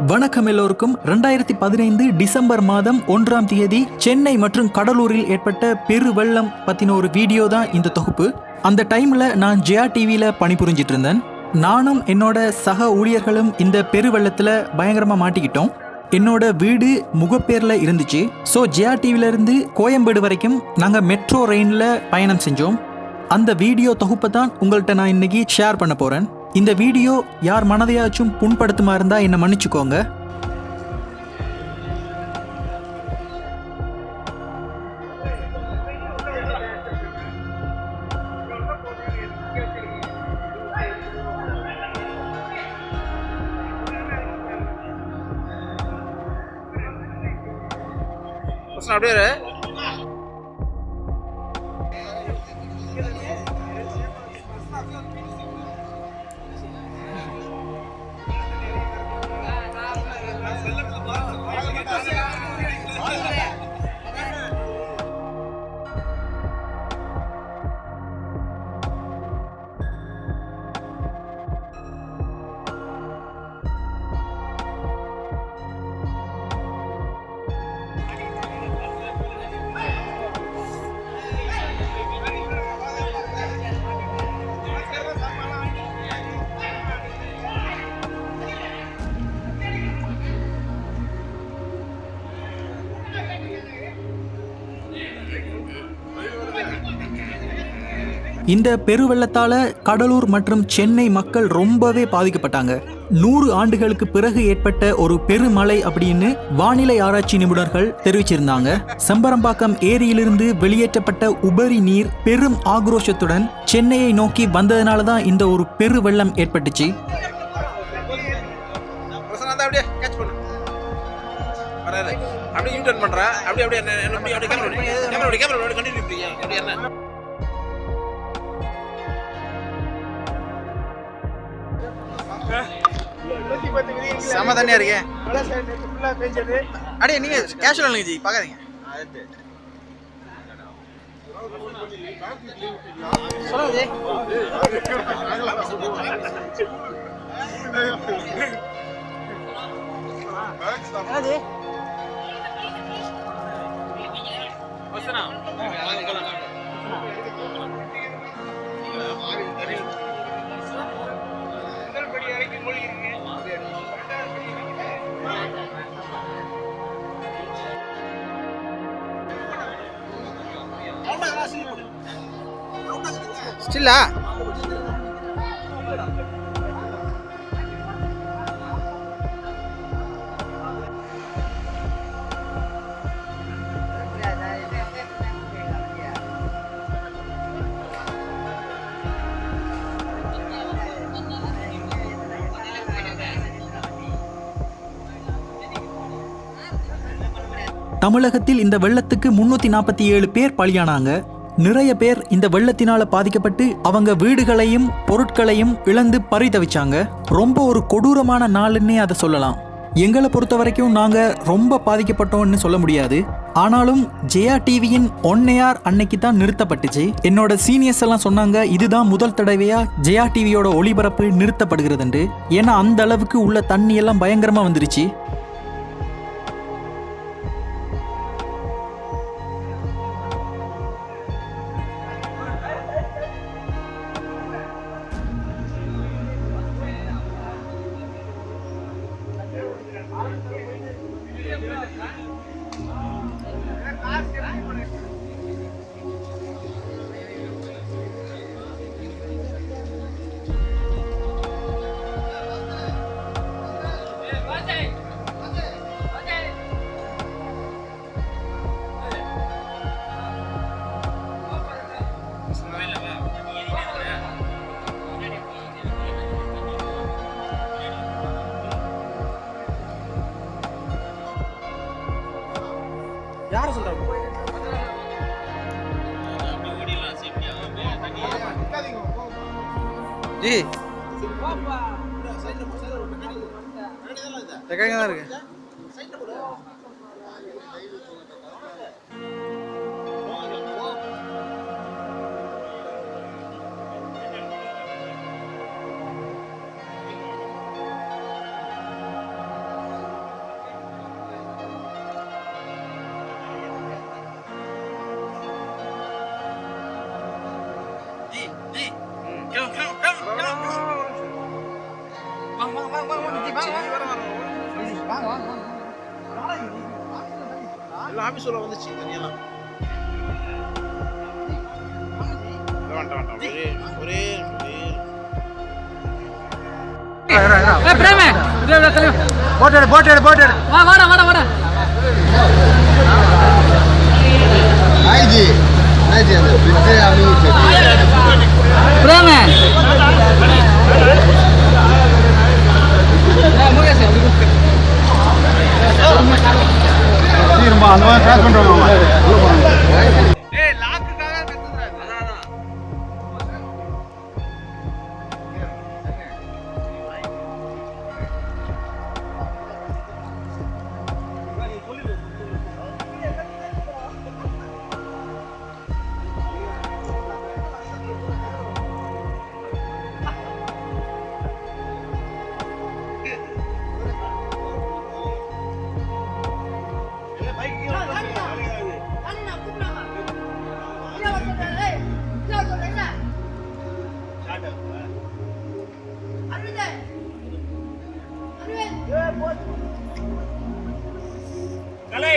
வணக்கம் எல்லோருக்கும். 2015 டிசம்பர் மாதம் 1ஆம் தேதி சென்னை மற்றும் கடலூரில் ஏற்பட்ட பெரு வெள்ளம் பத்தின ஒரு வீடியோ தான் இந்த தொகுப்பு. அந்த டைம்ல நான் JayaTvல பணிபுரிஞ்சிட்டு இருந்தேன். நானும் என்னோட சக ஊழியர்களும் இந்த பெரு வெள்ளத்துல பயங்கரமா மாட்டிக்கிட்டோம். என்னோட வீடு முகப்பேர்ல இருந்துச்சு. ஸோ JayaTvல இருந்து கோயம்பேடு வரைக்கும் நாங்க மெட்ரோ ரெயின்ல பயணம் செஞ்சோம். அந்த வீடியோ தொகுப்பை தான் உங்கள்கிட்ட நான் இன்னைக்கு ஷேர் பண்ண போறேன். இந்த வீடியோ யார் மனதையாச்சும் புண்படுத்துமா இருந்தா என்ன மன்னிச்சுக்கோங்க. அப்படியே இந்த பெருவெள்ளத்தால கடலூர் மற்றும் சென்னை மக்கள் ரொம்பவே பாதிக்கப்பட்டாங்க. 100 ஆண்டுகளுக்கு பிறகு ஏற்பட்ட ஒரு பெருமழை அப்படின்னு வானிலை ஆராய்ச்சி நிபுணர்கள் தெரிவிச்சிருந்தாங்க. செம்பரம்பாக்கம் ஏரியிலிருந்து வெளியேற்றப்பட்ட உபரி நீர் பெரும் ஆக்ரோஷத்துடன் சென்னையை நோக்கி வந்ததுனால தான் இந்த ஒரு பெரு வெள்ளம் ஏற்பட்டுச்சு. செம தண்ணியா இருக்கே. அடே நீங்க கேஷுவல் இல்லைங்க ஜி, பார்க்காதீங்க. சொல்லுங்க ஜி. ஸ்டில்லா தமிழகத்தில் இந்த வெள்ளத்துக்கு 347 பேர் பலியானாங்க. நிறைய பேர் இந்த வெள்ளத்தினால பாதிக்கப்பட்டு அவங்க வீடுகளையும் பொருட்களையும் இழந்து பரிதவிச்சாங்க. ரொம்ப ஒரு கொடூரமான நாளுன்னே அதை சொல்லலாம். எங்களை பொறுத்த வரைக்கும் நாங்க ரொம்ப பாதிக்கப்பட்டோம்னு சொல்ல முடியாது. ஆனாலும் JayaTvயின் ஒன்னையார் அன்னைக்கு தான் நிறுத்தப்பட்டுச்சு. என்னோட சீனியர்ஸ் எல்லாம் சொன்னாங்க இதுதான் முதல் தடவையா JayaTvயோட ஒளிபரப்பு நிறுத்தப்படுகிறதுண்டு. ஏன்னா அந்த அளவுக்கு உள்ள தண்ணி எல்லாம் பயங்கரமா வந்துருச்சு. யார சொல்றாங்க ஜி? ரெக்கார்டிங் தான் இருக்கு. ஆபீஸ்ல வந்துச்சு தனியெல்லாம். வேண்டாம் ஒரே பிரேமே போட்டு வாடா जी அந்த பிட்டே அமைச்சு பிரேமே திரும்ப அந்த மாதிரி ட்ராக் பண்றோம். ஏய் லாக்குக்காக கத்துறாரு. கலை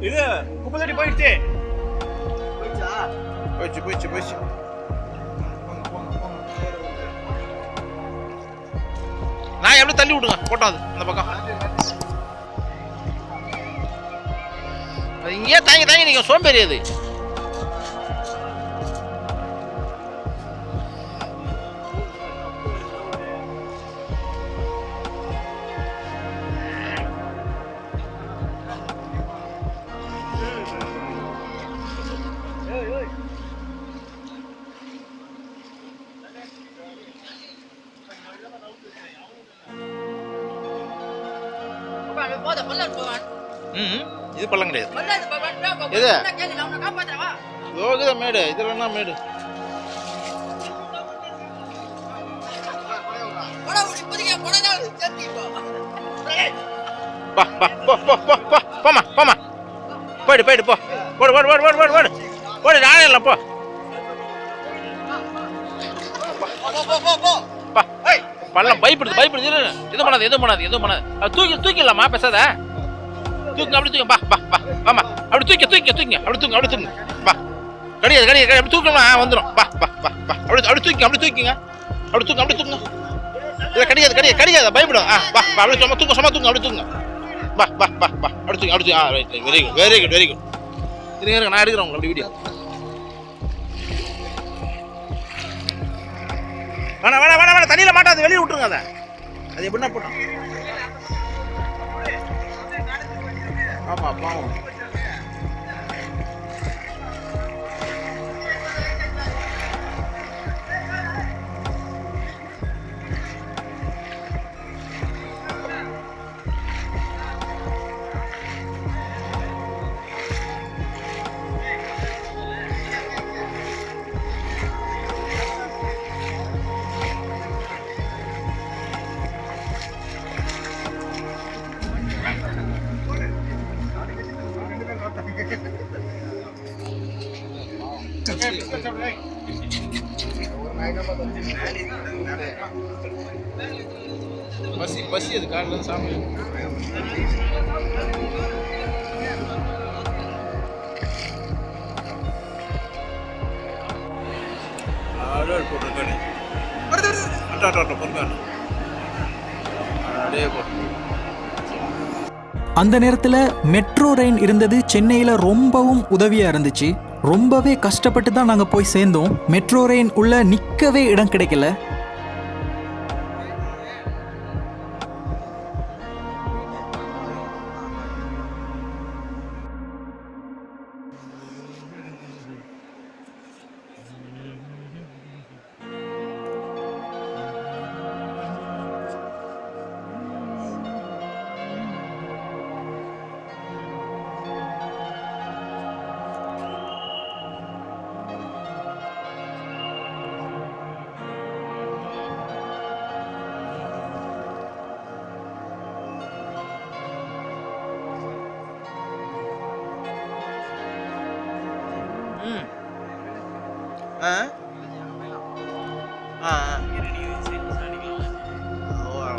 இது குப்பை தட்டி போயிடுச்சு. போயிடுச்சு. நான் எப்படி தள்ளி விடுங்க போட்டோம் அது அந்த பக்கம். அது இங்கேயே தாங்கி நீங்க சோம்பேறி அது. இது பள்ளம் கிடையாது. இது யோகித மேடு. இதுல என்ன மேடு? போமா போயிடு போ. போடு நானே இல்லை போ. பள்ளம் பயப்படுது. எதுவும் பண்ணாது. தூக்கிடலாமா பேசாத. தூக்குங்க அப்படி தூங்க. பாமா அப்படி தூக்கிங்க அப்படி தூங்க. பா கிடையாது அப்படி தூக்கலாம் வந்துடும். பா அப்படி தூக்கிங்க. அப்படி தூங்க. இல்லை கிடையாது பயப்படும். அப்படி சும்மா தூங்க அப்படி தூங்க. பா அப்படி தூங்க. வெரி குட் இருங்க நான் எடுக்கிறேன் உங்களை அப்படி வீடியோ. வேணா தண்ணியில மாட்டாது. வெளியே விட்டுருங்க. அது எப்படின்னா போட்டோம். ஆமா பாவம். பசி அது காலைல சாமி போட்டுருக்கானே. பொறுக்கானே அப்படியே போ. அந்த நேரத்தில் மெட்ரோ ரயில் இருந்தது சென்னையில் ரொம்பவும் உதவியாக இருந்துச்சு. ரொம்பவே கஷ்டப்பட்டு தான் நாங்கள் போய் சேர்ந்தோம். மெட்ரோ ரயில் உள்ள நிற்கவே இடம் கிடைக்கல.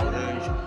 ஒரு நிமிஷம்.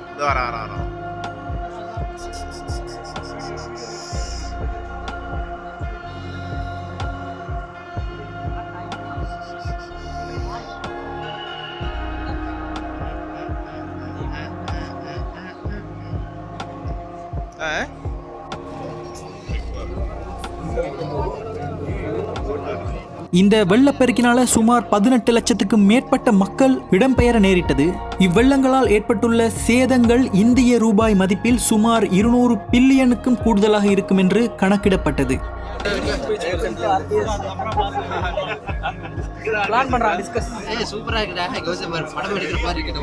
இந்த வெள்ளப்பெருக்கினால சுமார் 18 லட்சத்துக்கும் மேற்பட்ட மக்கள் இடம்பெயர நேரிட்டது. இவ்வெள்ளங்களால் ஏற்பட்டுள்ள சேதங்கள் இந்திய ரூபாய் மதிப்பில் சுமார் 200 பில்லியனுக்கும் கூடுதலாக இருக்கும் என்று கணக்கிடப்பட்டது. சூப்பரா இருக்குடா. படம் எடுக்கிற மாதிரி இருக்கு.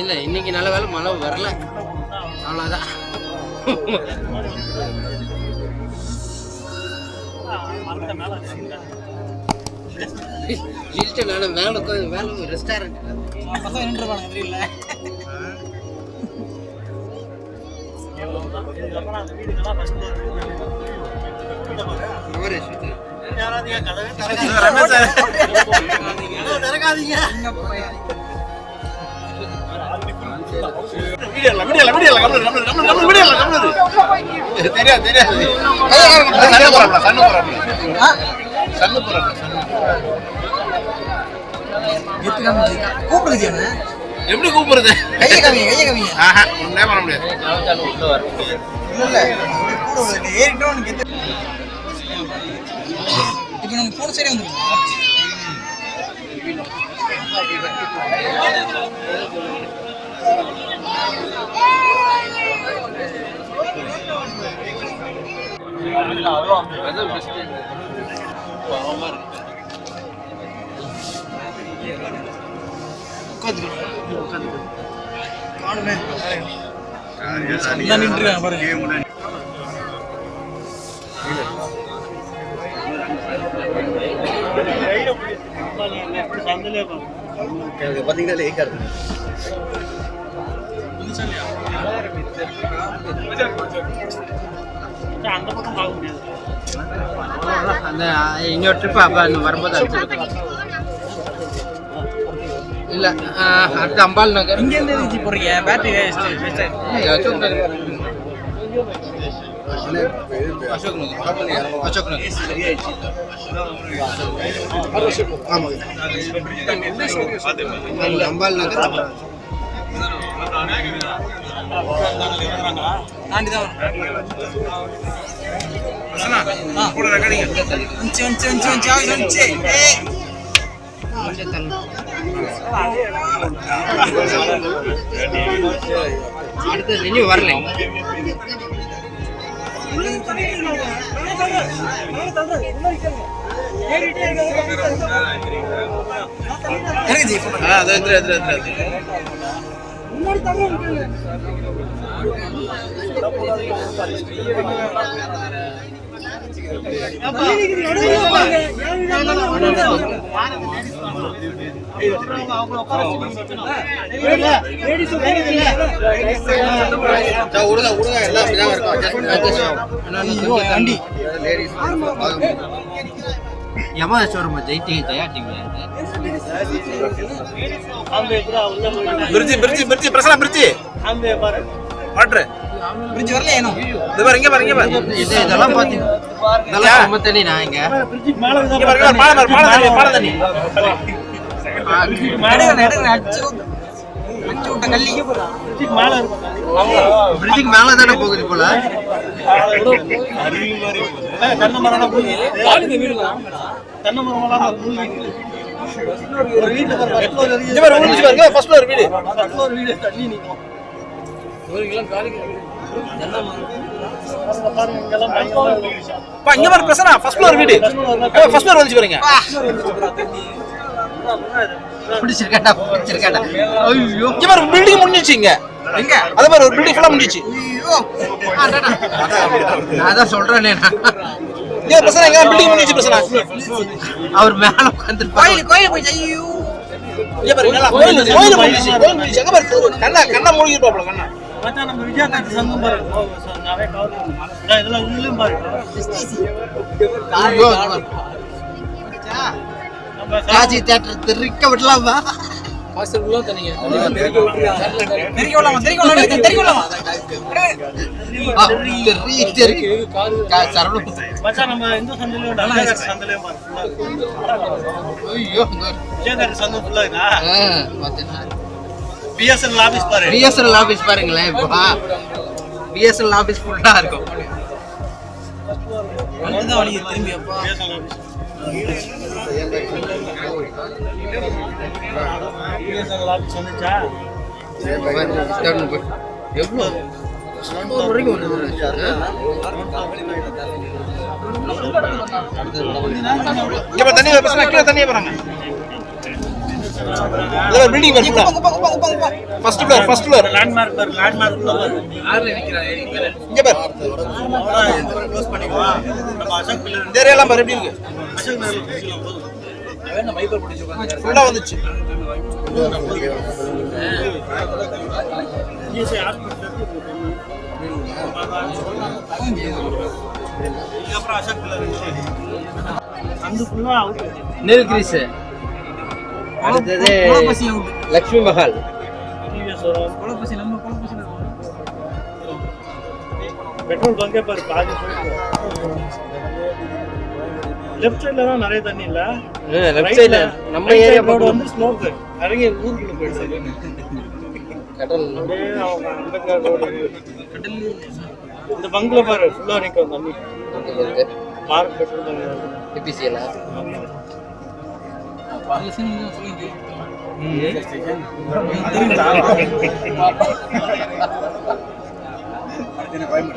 இல்ல இன்னைக்கு நல்ல வேலை மழை வரல, அவ்வளவுதான். மேல வேலை ரெஸ்டாரண்ட் எப்படி கூப்பிடுறது? ஒண்ணே பண்ண முடியாது. இன்னொரு ட்ரிப் அப்ப வரும்போது இல்ல அடுத்த அம்பாள் நகர் இங்க இருந்து போறீங்க. பேட்டரி அசோக் நகர் அம்பாள் நகர் அடுத்தது இனி வரல. யமா showroom JayaTv fridge fridge fridge Prasanna fridge அம்பே பாரு வாட்டர் பிரிட்ஜ் வரல ஏனோ இது பாரு இங்க பாரு இங்க பாரு இதெல்லாம் பாத்தீங்க இதெல்லாம் ரொம்ப தண்ணி நான் இங்க பிரிட்ஜ் மேல இங்க பாரு பால தண்ணி நடுங்க அடிச்சு விட்ட கல்லி பிரிட்ஜ் மேல இருக்கு. பிரிட்ஜ் மேல தான போகுது போல. அருவி மாதிரி கண்ண மரம்லாம் போகுது. காலுங்க வீடுங்க கண்ண மரம்லாம் போகுது. ஒரு வீட்ல பாருங்க இங்க பாரு ஒரு வீடு பாருங்க ஃபர்ஸ்ட் ஃப்ளோர் வீடு. ஃபர்ஸ்ட் ஃப்ளோர் வீடு தண்ணி நிக்கும். ஒரு கிலோ காலுங்க வீடு கண்ண மரம் பாருங்க இங்கலாம் பயங்கரமா பா இங்க பாரு பிரசனா ஃபர்ஸ்ட் ஃப்ளோர் வீடு. ஃபர்ஸ்ட் ஃப்ளோர் வந்து பாருங்க. பிடிச்சிருக்கடா பிடிச்சிருக்கடா. ஐயோ இங்க பாரு பில்டிங் முடிஞ்சிச்சு இங்க. எங்க அத பாரு ஒரு பில்டிங் ஃபுல்லா முடிஞ்சிச்சு. ஐயோ நான் அத சொல்றேனே இங்க பிரசனா இங்க பில்டிங் முடிஞ்சிச்சு பிரசனா. அவர் மேல உட்கார்ந்து கோயில் போய் ஐயோ இங்க பாரு இங்க கோயில் முடிஞ்சிச்சு. கோயில் முடிஞ்சிச்சு அங்க பாரு கண்ணா மூழ்கி இருப்பாப்ல கண்ணா. மச்சான் நம்ம விஜயகாந்த் சங்கம் பாரு நாவே கவர் பண்ணு. இதெல்லாம் உள்ளும் பாரு. ஐயோ காஜி தியேட்டர் தெரிக்க விடலாமா? மாஸ்டர் உள்ள தனிங்க தெரிக்க விடலாமா? தெரிக்க விடலாமா? ரீட் இருக்கு கார் சரவண மச்சான் நம்ம இந்த சந்தல நல்ல சந்தல பாரு. ஐயோ விஜயகாந்த் சங்கம் ஃபுல்லா இருக்கா? பாத்தேனா பிஎஸ்என்எல் ஆபீஸ் பாரு. பிஎஸ்என்எல் ஆபீஸ் பாருங்களேன். இப்போ பிஎஸ்என்எல் ஆபீஸ் ஃபுல்லா இருக்கும். அங்கதான் வழி திரும்பி அப்பா பிஎஸ்என்எல் ஆபீஸ். பிஎஸ்என்எல் ஆபீஸ் வந்துச்சா? எவ்வளோ வரைக்கும் வந்து தண்ணி கீழே தண்ணியே போறாங்க. பில்டிங் ஃபர்ஸ்ட் ஃப்ளோர் லேண்ட்மார்க் பாரு. லேண்ட்மார்க் இங்க பாரு. க்ளோஸ் பண்ணிக்குவா. நம்ம அசோக் பில்லர் இந்த ஏரியாலாம் பாரு எப்படி இருக்கு. அசோக் பில்லர் ஃபுல்லா வந்துச்சு. ஜிஎஸ்ஐ ஹாஸ்பிட்டல் அப்புறம் அசோக் பில்லர் அந்த ஃபுல்லா அவுட். நீல்கிரிஸ். அடுத்தது லக்ஷ்மி மஹால். பெட்ரோல் பங்கே பாரு. பாதி லெஃப்ட் சைடுல தான் நிறைய தண்ணி இல்ல. லெஃப்ட் சைடுல நம்ம ஏரியா ரோடு வந்து ஸ்மோக் இறங்கி ஊருக்குள்ள போயிடுச்சு. கடல் அப்படியே அவங்க அம்பேத்கர் ரோடு இந்த பங்க்ல பாரு ஃபுல்லா நிக்கும் தண்ணி. பார்க் பெட்ரோல் பங்க் டிபிசில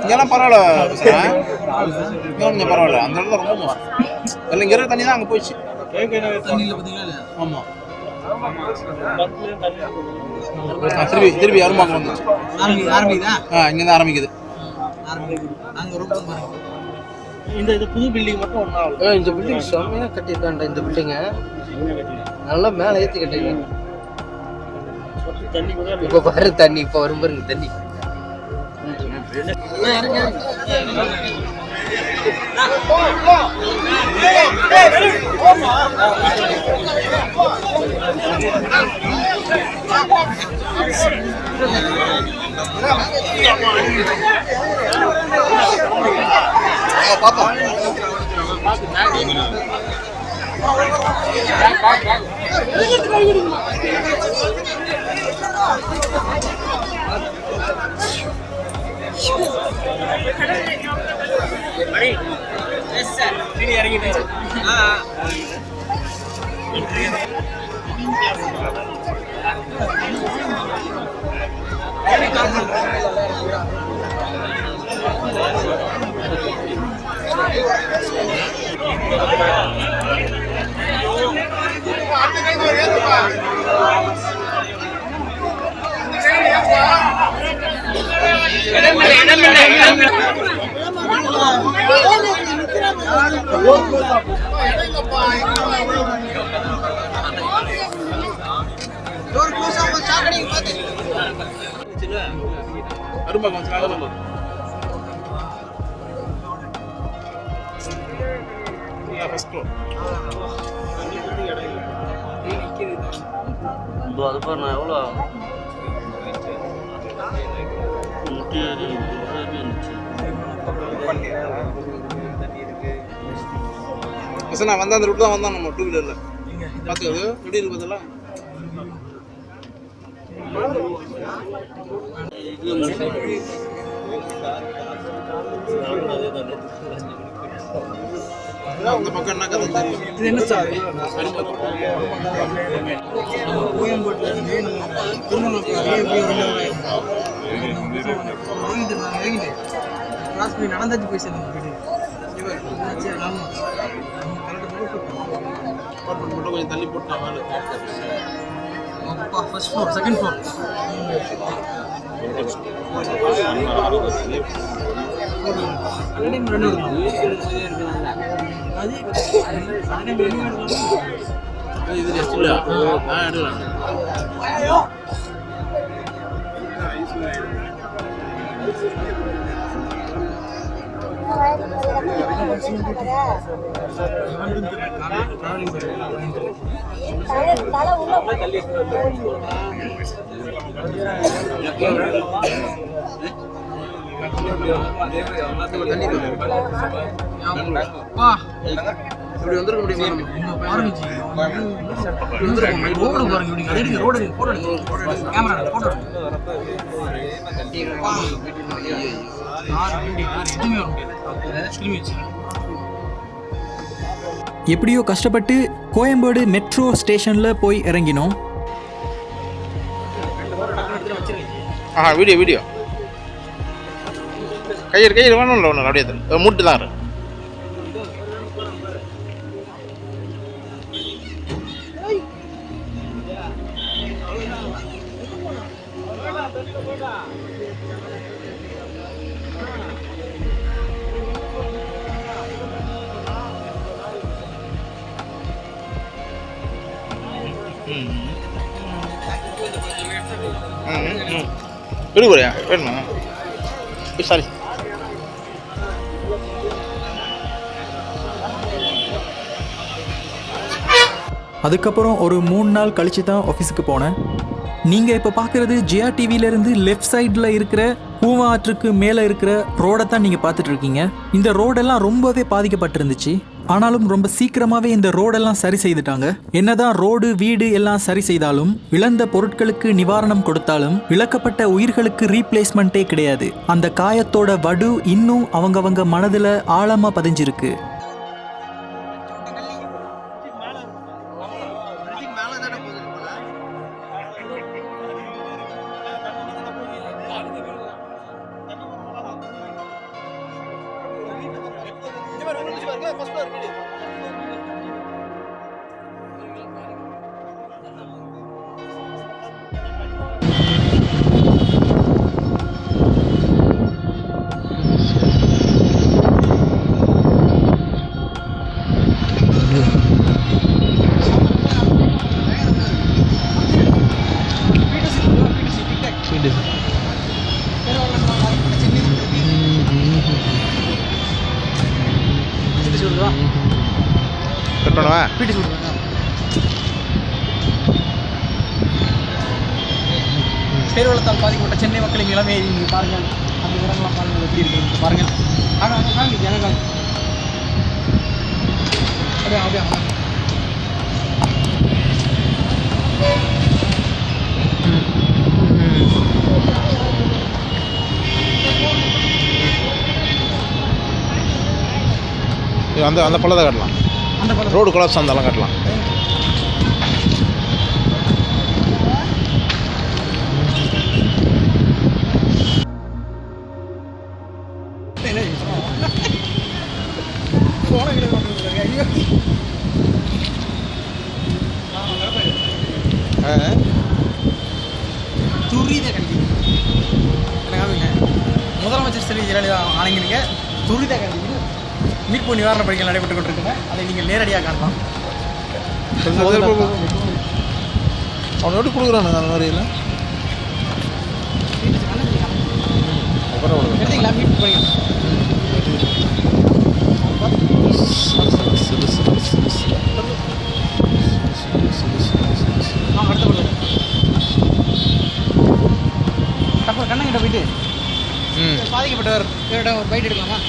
இங்கெல்லாம் பரவாயில்ல. கொஞ்சம் பரவாயில்ல. அந்த இடத்துல ரொம்ப மோசம். எல்லாம் இங்க இருக்கிற தண்ணி தான் அங்க போயிடுச்சு. ஆமா திருப்பி அருமாக்கம் வந்துச்சு. இங்கதான் ஆரம்பிக்குது. இந்த புது பில்டிங் மட்டும் ஒண்ணா இந்த பில்டிங் செம்மையா கட்டியிருக்காண்டா. இந்த பில்டிங்க நல்லா மேல ஏத்தி கட்டிருக்காங்க. தண்ணி கூட இப்ப பாரு தண்ணி. இப்ப வரும் பாருங்க தண்ணி. நான் வந்தா அந்த ரூட் தான் வந்தான் நம்ம டூ வீலர்ல பார்த்து எப்படி இருக்கு பார்த்தலாம். அந்த பக்கம் என்ன கதை தெரியும். இது என்ன சார்? கோயம்பேடுல இருந்து கிராஸ் பண்ணி நடந்தாச்சு போய் சேர்ந்து வீடு. கொஞ்சம் தள்ளி போட்டா ஃபர்ஸ்ட் ஃப்ளோர் செகண்ட் ஃப்ளோர். இது ஜஸ்ட் இல்ல எடுக்கலாம். இப்படி வந்திருக்க முடியுமா பாருங்க ஜி. ரோடு பாருங்க இப்படி கடைக்கு ரோடு போட்டோ எடுங்க. கேமரா போட்டோ எடுங்க. எப்படியோ கஷ்டப்பட்டு கோயம்பேடு மெட்ரோ ஸ்டேஷன்ல போய் இறங்கினோம். வீடியோ கையில் வேணும்ல ஒன்று அப்படியே மூட்டு தான் விடுபடியா வேணுமா சாரி. அதுக்கப்புறம் ஒரு 3 நாள் கழிச்சு தான் ஆஃபீஸுக்கு போனேன். நீங்கள் இப்போ பார்க்குறது ஜெயா டிவியிலேருந்து லெஃப்ட் சைடில் இருக்கிற கூவா ஆற்றுக்கு மேலே இருக்கிற ரோடை தான் நீங்கள் பார்த்துட்டு இருக்கீங்க. இந்த ரோடெல்லாம் ரொம்பவே பாதிக்கப்பட்டிருந்துச்சு. ஆனாலும் ரொம்ப சீக்கிரமாகவே இந்த ரோடெல்லாம் சரி செய்துட்டாங்க. என்னதான் ரோடு வீடு எல்லாம் சரி செய்தாலும், இழந்த பொருட்களுக்கு நிவாரணம் கொடுத்தாலும், இழக்கப்பட்ட உயிர்களுக்கு ரீப்ளேஸ்மெண்ட்டே கிடையாது. அந்த காயத்தோட வடு இன்னும் அவங்கவங்க மனதில் ஆழமாக பதிஞ்சிருக்கு. பேர்வளத்தால் பாதிக்கப்பட்ட சென்னை மக்களின் நிலைமையை நீங்கள் பாருங்கள். அந்த இடங்கள்லாம் பாருங்கள் எப்படி இருக்கு பாருங்கள். அப்படியே அந்த பள்ளத்தை காட்டலாம். ரோடு கொலாப்ஸ் இருந்தாலும் காட்டலாம். துரித கல்வி முதலமைச்சர் செல்வி ஜெயலலிதா ஆணைங்க துரித கல்வி மீட்பு நிவாரண பணிகள் நடைபெற்றுக் கொண்டிருக்கின்றன. அதை நீங்கள் நேரடியாக காணலாம். அவன் எப்படி கொடுக்குறானுங்க அந்த மாதிரி இல்லை எடுத்தீங்களா மீட்பு பணிகள்? அடுத்த கண்ணங்கிட்ட போயிட்டு பாதிக்கப்பட்டவர் ஒரு பைட் எடுக்கலாமா?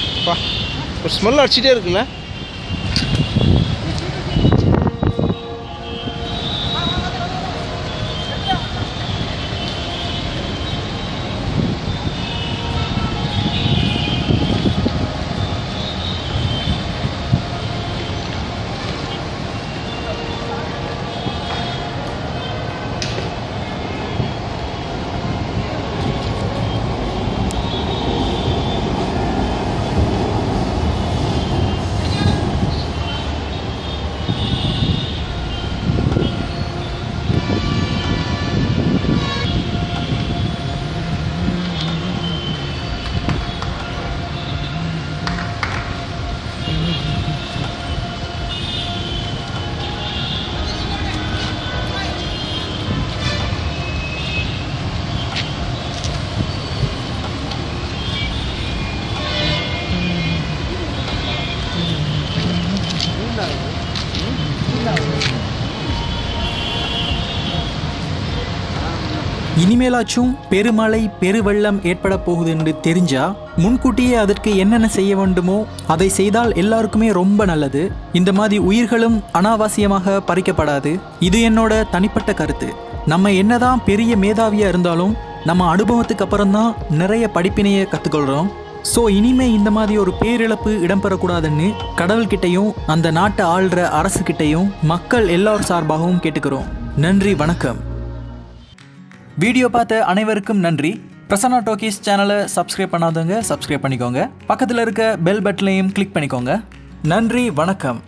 ஒரு ஸ்மெல் அடிச்சுட்டே இருக்குல்ல. இனிமேலாச்சும் பெருமழை பெருவெள்ளம் ஏற்பட போகுதுன்னு தெரிஞ்சா முன்கூட்டியே அதற்கு என்னென்ன செய்ய வேண்டுமோ அதை செய்தால் எல்லாருக்குமே ரொம்ப நல்லது. இந்த மாதிரி உயிர்களும் அனாவசியமாக பறிக்கப்படாது. இது என்னோட தனிப்பட்ட கருத்து. நம்ம என்னதான் பெரிய மேதாவியா இருந்தாலும் நம்ம அனுபவத்துக்கு அப்புறம் தான் நிறைய படிப்பினையை கற்றுக்கொள்கிறோம். ஸோ இனிமே இந்த மாதிரி ஒரு பேரிழப்பு இடம்பெறக்கூடாதுன்னு கடவுள்கிட்டையும் அந்த நாட்டை ஆள்ற அரசுக்கிட்டையும் மக்கள் எல்லார் சார்பாகவும் கேட்டுக்கிறோம். நன்றி, வணக்கம். வீடியோ பார்த்த அனைவருக்கும் நன்றி. பிரசன்னா டாக்கீஸ் சேனலை சப்ஸ்கிரைப் பண்ணாதவங்க சப்ஸ்கிரைப் பண்ணிக்கோங்க. பக்கத்தில் இருக்க பெல் பட்டனையும் கிளிக் பண்ணிக்கோங்க. நன்றி, வணக்கம்.